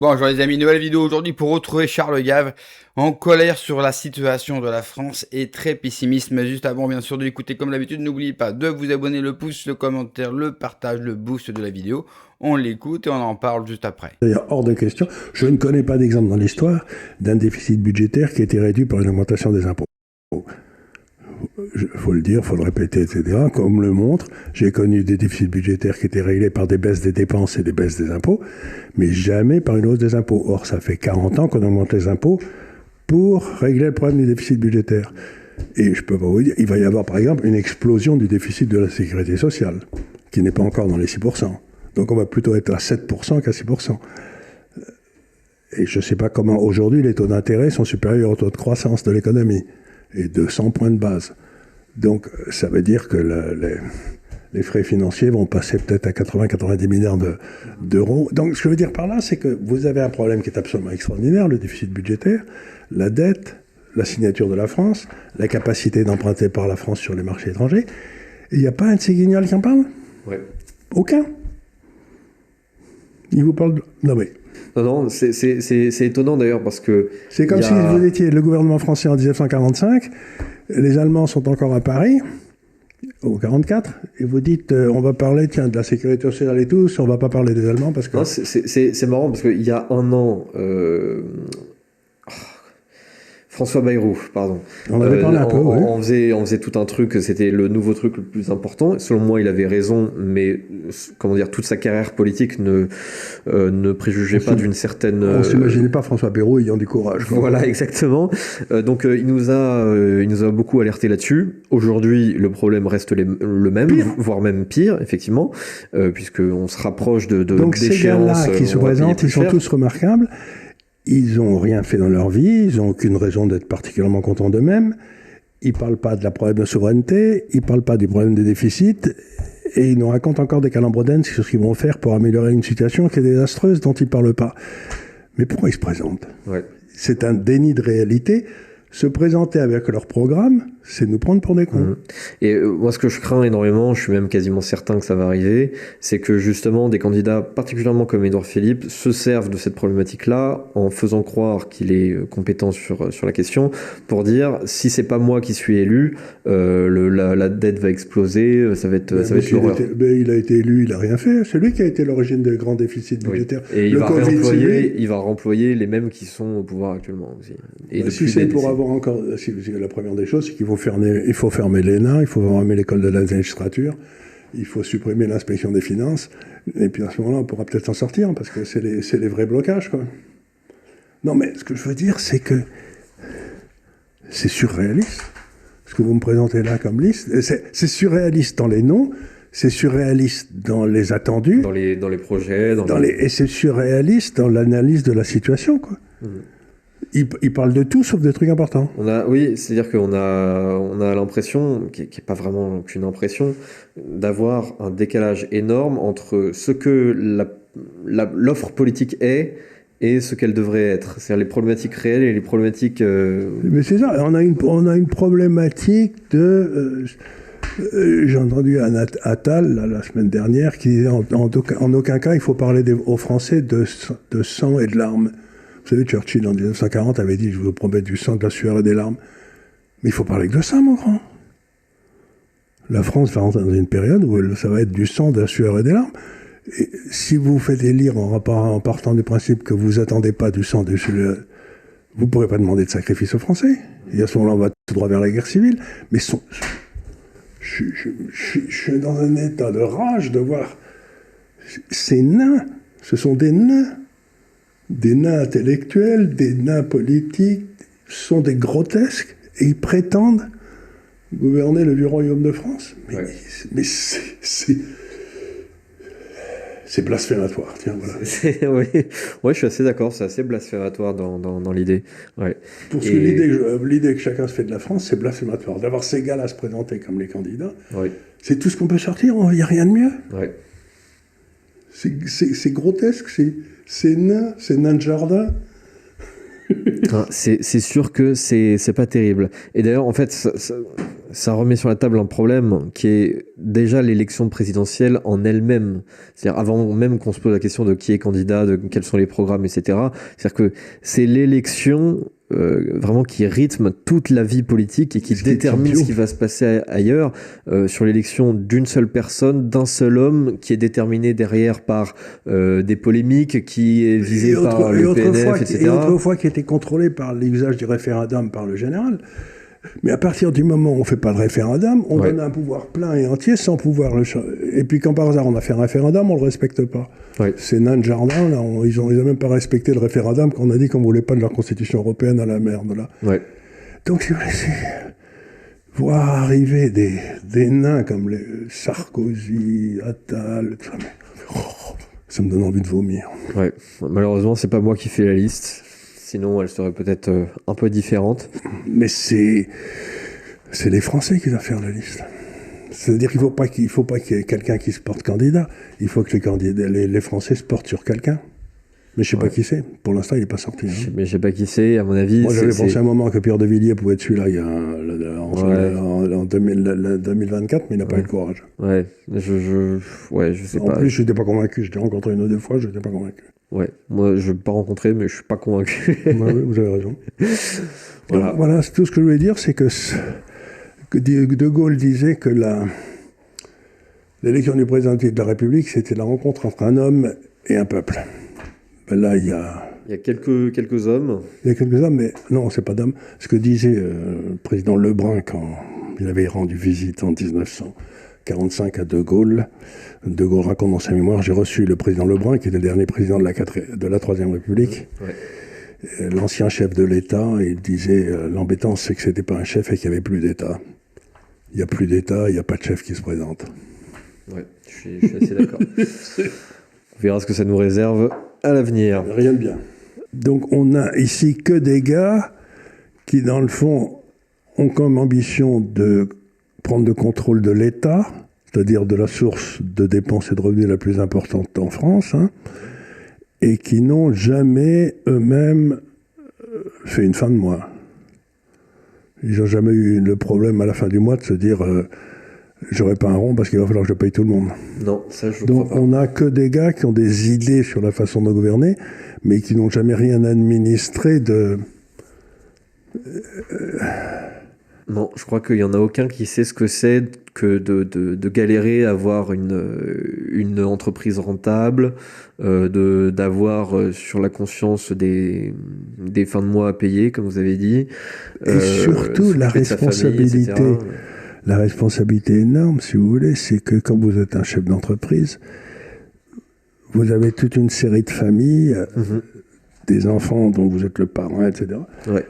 Bonjour les amis, nouvelle vidéo aujourd'hui pour retrouver Charles Gave en colère sur la situation de la France et très pessimiste. Mais juste avant bien sûr de l'écouter comme d'habitude, n'oubliez pas de vous abonner, le pouce, le commentaire, le partage, le boost de la vidéo. On l'écoute et on en parle juste après. D'ailleurs, hors de question, je ne connais pas d'exemple dans l'histoire d'un déficit budgétaire qui a été réduit par une augmentation des impôts. Il faut le dire, il faut le répéter, etc. Comme le montre, j'ai connu des déficits budgétaires qui étaient réglés par des baisses des dépenses et des baisses des impôts, mais jamais par une hausse des impôts. Or, ça fait 40 ans qu'on augmente les impôts pour régler le problème du déficit budgétaire. Et je peux pas vous dire, il va y avoir par exemple une explosion du déficit de la sécurité sociale, qui n'est pas encore dans les 6%. Donc on va plutôt être à 7% qu'à 6%. Et je ne sais pas comment aujourd'hui les taux d'intérêt sont supérieurs au taux de croissance de l'économie, et de 100 points de base. Donc ça veut dire que les frais financiers vont passer peut-être à 80-90 milliards d'euros. Donc ce que je veux dire par là, c'est que vous avez un problème qui est absolument extraordinaire, le déficit budgétaire, la dette, la signature de la France, la capacité d'emprunter par la France sur les marchés étrangers. Et il n'y a pas un de ces guignols qui en parle ? Ouais. Aucun. Il vous parle de... Non mais... Non, c'est étonnant d'ailleurs parce que... C'est comme si vous étiez le gouvernement français en 1945, les Allemands sont encore à Paris, au 44, et vous dites on va parler de la sécurité sociale et tout, on va pas parler des Allemands parce que... Non, c'est marrant parce qu'il y a un an... François Bayrou, pardon. On avait parlé un peu, oui. On faisait tout un truc, c'était le nouveau truc le plus important. Selon moi, il avait raison, mais comment dire, toute sa carrière politique ne préjugeait pas d'une certaine... On s'imaginait pas François Bayrou ayant du courage. Voilà, exactement. Donc il nous a beaucoup alerté là-dessus. Aujourd'hui, le problème reste le même, voire même pire, effectivement, puisqu'on se rapproche de donc ces gars-là qui se présentent, ils sont tous remarquables. Ils n'ont rien fait dans leur vie, ils n'ont aucune raison d'être particulièrement contents d'eux-mêmes. Ils ne parlent pas de la problème de souveraineté, ils ne parlent pas du problème des déficits, et ils nous racontent encore des calembredènes sur ce qu'ils vont faire pour améliorer une situation qui est désastreuse, dont ils ne parlent pas. Mais pourquoi ils se présentent ? Ouais. C'est un déni de réalité. Se présenter avec leur programme, c'est nous prendre pour des cons. Mmh. Et moi, ce que je crains énormément, je suis même quasiment certain que ça va arriver, c'est que justement des candidats, particulièrement comme Édouard Philippe, se servent de cette problématique-là en faisant croire qu'il est compétent sur la question pour dire si c'est pas moi qui suis élu, la dette va exploser, ça va être l'horreur. Il a été élu, il a rien fait. C'est lui qui a été l'origine des grands déficits budgétaires. Oui. Et il va remployer les mêmes qui sont au pouvoir actuellement aussi. Et si c'est pour avoir encore, la première des choses, c'est qu'il faut fermer l'ENA, il faut fermer l'école de la magistrature, il faut supprimer l'inspection des finances, et puis à ce moment-là, on pourra peut-être s'en sortir, parce que c'est les vrais blocages, quoi. Non, mais ce que je veux dire, c'est que c'est surréaliste, ce que vous me présentez là comme liste. C'est surréaliste dans les noms, c'est surréaliste dans les attendus, dans les projets, et c'est surréaliste dans l'analyse de la situation, quoi. Mmh. Il parle de tout sauf des trucs importants. Oui, c'est-à-dire qu'on a l'impression, qui n'est pas vraiment qu'une impression, d'avoir un décalage énorme entre ce que l'offre politique est et ce qu'elle devrait être. C'est-à-dire les problématiques réelles et les problématiques... Mais c'est ça, on a une problématique de... j'ai entendu Attal la semaine dernière qui disait en aucun cas il faut parler aux Français de sang et de larmes. Vous savez, Churchill, en 1940, avait dit « Je vous promets du sang, de la sueur et des larmes ». Mais il faut parler que de ça, mon grand. La France va rentrer dans une période où ça va être du sang, de la sueur et des larmes. Et si vous faites élire en partant du principe que vous attendez pas du sang, vous ne pourrez pas demander de sacrifice aux Français. Et à ce moment-là, on va tout droit vers la guerre civile. Mais je suis dans un état de rage de voir ces nains. Ce sont des nains. Des nains intellectuels, des nains politiques, sont des grotesques, et ils prétendent gouverner le vieux royaume de France. Mais c'est blasphématoire, tiens, voilà. Oui, je suis assez d'accord, c'est assez blasphématoire dans l'idée. Ouais. Parce que l'idée que chacun se fait de la France, c'est blasphématoire. D'avoir ces gars-là se présenter comme les candidats, c'est tout ce qu'on peut sortir, il n'y a rien de mieux. Ouais. C'est grotesque, c'est nain de jardin. C'est sûr que c'est pas terrible. Et d'ailleurs, en fait, ça remet sur la table un problème qui est déjà l'élection présidentielle en elle-même. C'est-à-dire avant même qu'on se pose la question de qui est candidat, de quels sont les programmes, etc. C'est-à-dire que c'est l'élection vraiment qui rythme toute la vie politique et qui détermine ce qui va se passer ailleurs sur l'élection d'une seule personne, d'un seul homme qui est déterminé derrière par des polémiques, qui est visé par le PNF, etc. Et autrefois qui était contrôlé par l'usage du référendum par le général. Mais à partir du moment où on ne fait pas de référendum, on donne un pouvoir plein et entier sans pouvoir le changer. Et puis quand par hasard on a fait un référendum, on ne le respecte pas. Ouais. Ces nains de jardin, là, ils n'ont même pas respecté le référendum qu'on a dit qu'on ne voulait pas de leur constitution européenne à la merde. Là. Ouais. Donc c'est voir arriver des nains comme les Sarkozy, Attal, tout ça, ça me donne envie de vomir. Ouais. Malheureusement, c'est pas moi qui fais la liste. Sinon, elle serait peut-être un peu différente. Mais c'est les Français qui doivent faire la liste. C'est-à-dire qu'il ne faut pas qu'il y ait quelqu'un qui se porte candidat. Il faut que les Français se portent sur quelqu'un. Mais je ne sais pas qui c'est. Pour l'instant, il n'est pas sorti. Hein. Mais je ne sais pas qui c'est, à mon avis. Moi, j'avais pensé un moment que Pierre de Villiers pouvait être celui-là en 2024, mais il n'a pas eu le courage. Ouais, je sais pas. En plus, je n'étais pas convaincu. Je l'ai rencontré une ou deux fois, je n'étais pas convaincu. Ouais, moi, je ne l'ai pas rencontré, mais je ne suis pas convaincu. Oui, vous avez raison. Voilà. Voilà, tout ce que je voulais dire, c'est que De Gaulle disait que l'élection du président de la République, c'était la rencontre entre un homme et un peuple. Ben là, il y a quelques hommes. Il y a quelques hommes, mais non, c'est pas d'hommes. Ce que disait le président Lebrun quand il avait rendu visite en 1945 à De Gaulle. De Gaulle raconte dans sa mémoire, j'ai reçu le président Lebrun, qui était le dernier président de la Troisième République. Ouais. L'ancien chef de l'État, il disait, l'embêtant, c'est que c'était pas un chef et qu'il n'y avait plus d'État. Il n'y a plus d'État, il n'y a pas de chef qui se présente. Ouais, je suis assez d'accord. On verra ce que ça nous réserve à l'avenir. Rien de bien. Donc on a ici que des gars qui, dans le fond, ont comme ambition de prendre le contrôle de l'État, c'est-à-dire de la source de dépenses et de revenus la plus importante en France, hein, et qui n'ont jamais eux-mêmes fait une fin de mois. Ils n'ont jamais eu le problème à la fin du mois de se dire j'aurai pas un rond parce qu'il va falloir que je paye tout le monde. Non, ça je Donc crois pas. on n'a que des gars qui ont des idées sur la façon de gouverner, mais qui n'ont jamais rien administré de... Non, je crois qu'il n'y en a aucun qui sait ce que c'est que de galérer à avoir une entreprise rentable, d'avoir sur la conscience des fins de mois à payer, comme vous avez dit. Et surtout, la responsabilité, famille, la responsabilité énorme, si vous voulez, c'est que quand vous êtes un chef d'entreprise, vous avez toute une série de familles, des enfants dont vous êtes le parent, etc. Ouais.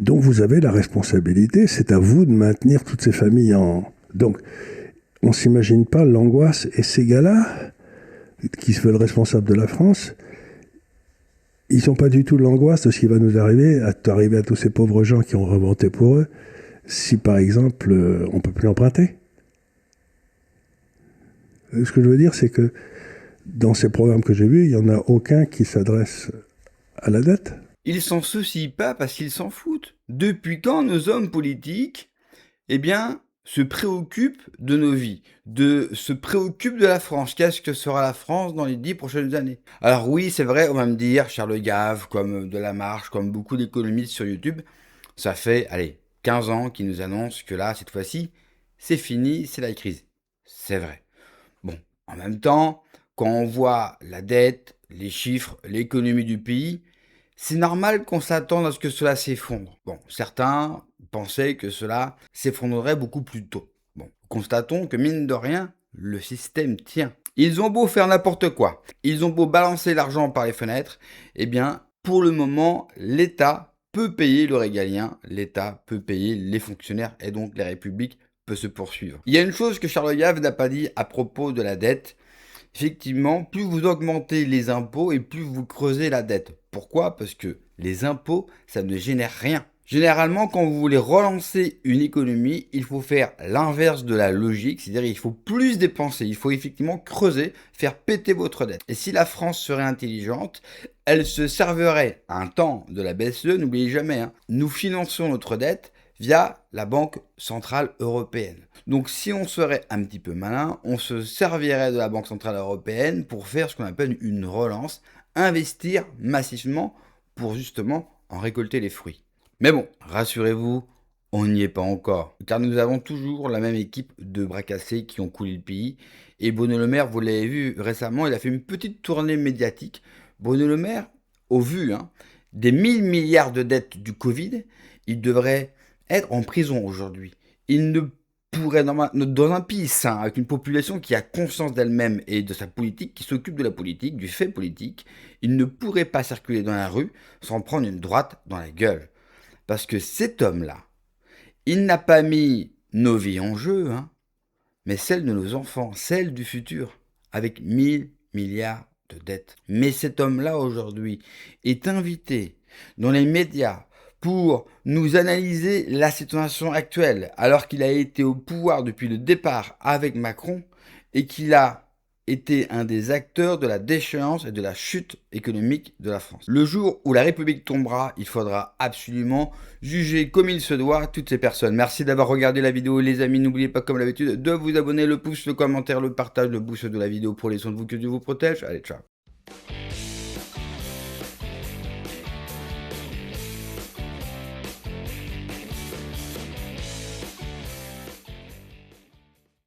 Donc vous avez la responsabilité, c'est à vous de maintenir toutes ces familles en... Donc, on ne s'imagine pas l'angoisse. Et ces gars-là, qui se veulent responsables de la France, ils n'ont pas du tout l'angoisse de ce qui va nous arriver à tous ces pauvres gens qui ont remonté pour eux, si par exemple, on ne peut plus emprunter. Ce que je veux dire, c'est que dans ces programmes que j'ai vus, il n'y en a aucun qui s'adresse à la dette. Ils s'en soucient pas parce qu'ils s'en foutent. Depuis quand nos hommes politiques, se préoccupent de nos vies, se préoccupent de la France? Qu'est-ce que sera la France dans les 10 prochaines années? Alors oui, c'est vrai, on va me dire, Charles Gave, comme De La Marche, comme beaucoup d'économistes sur YouTube, ça fait, 15 ans qu'ils nous annoncent que là, cette fois-ci, c'est fini, c'est la crise. C'est vrai. Bon, en même temps, quand on voit la dette, les chiffres, l'économie du pays, c'est normal qu'on s'attende à ce que cela s'effondre. Bon, certains pensaient que cela s'effondrerait beaucoup plus tôt. Bon, constatons que mine de rien, le système tient. Ils ont beau faire n'importe quoi, ils ont beau balancer l'argent par les fenêtres, pour le moment, l'État peut payer le régalien, l'État peut payer les fonctionnaires et donc les républiques peuvent se poursuivre. Il y a une chose que Charles Gave n'a pas dit à propos de la dette. Effectivement, plus vous augmentez les impôts et plus vous creusez la dette. Pourquoi? Parce que les impôts, ça ne génère rien. Généralement, quand vous voulez relancer une économie, il faut faire l'inverse de la logique, c'est-à-dire il faut plus dépenser, il faut effectivement creuser, faire péter votre dette. Et si la France serait intelligente, elle se servirait un temps de la BCE, n'oubliez jamais, nous finançons notre dette via la Banque Centrale Européenne. Donc si on serait un petit peu malin, on se servirait de la Banque Centrale Européenne pour faire ce qu'on appelle une relance, investir massivement pour justement en récolter les fruits. Mais bon, rassurez-vous, on n'y est pas encore, car nous avons toujours la même équipe de bras cassés qui ont coulé le pays. Et Bruno Le Maire, vous l'avez vu récemment, il a fait une petite tournée médiatique. Bruno Le Maire, au vu des 1000 milliards de dettes du Covid, il devrait être en prison aujourd'hui. Il ne pourrait, dans un pays sain, avec une population qui a conscience d'elle-même et de sa politique, qui s'occupe de la politique, du fait politique, il ne pourrait pas circuler dans la rue sans prendre une droite dans la gueule. Parce que cet homme-là, il n'a pas mis nos vies en jeu, mais celle de nos enfants, celle du futur, avec 1000 milliards de dettes. Mais cet homme-là, aujourd'hui, est invité dans les médias pour nous analyser la situation actuelle, alors qu'il a été au pouvoir depuis le départ avec Macron et qu'il a été un des acteurs de la déchéance et de la chute économique de la France. Le jour où la République tombera, il faudra absolument juger comme il se doit toutes ces personnes. Merci d'avoir regardé la vidéo les amis, n'oubliez pas comme d'habitude de vous abonner, le pouce, le commentaire, le partage, le boost de la vidéo pour les sons de vous, que Dieu vous protège. Allez, ciao.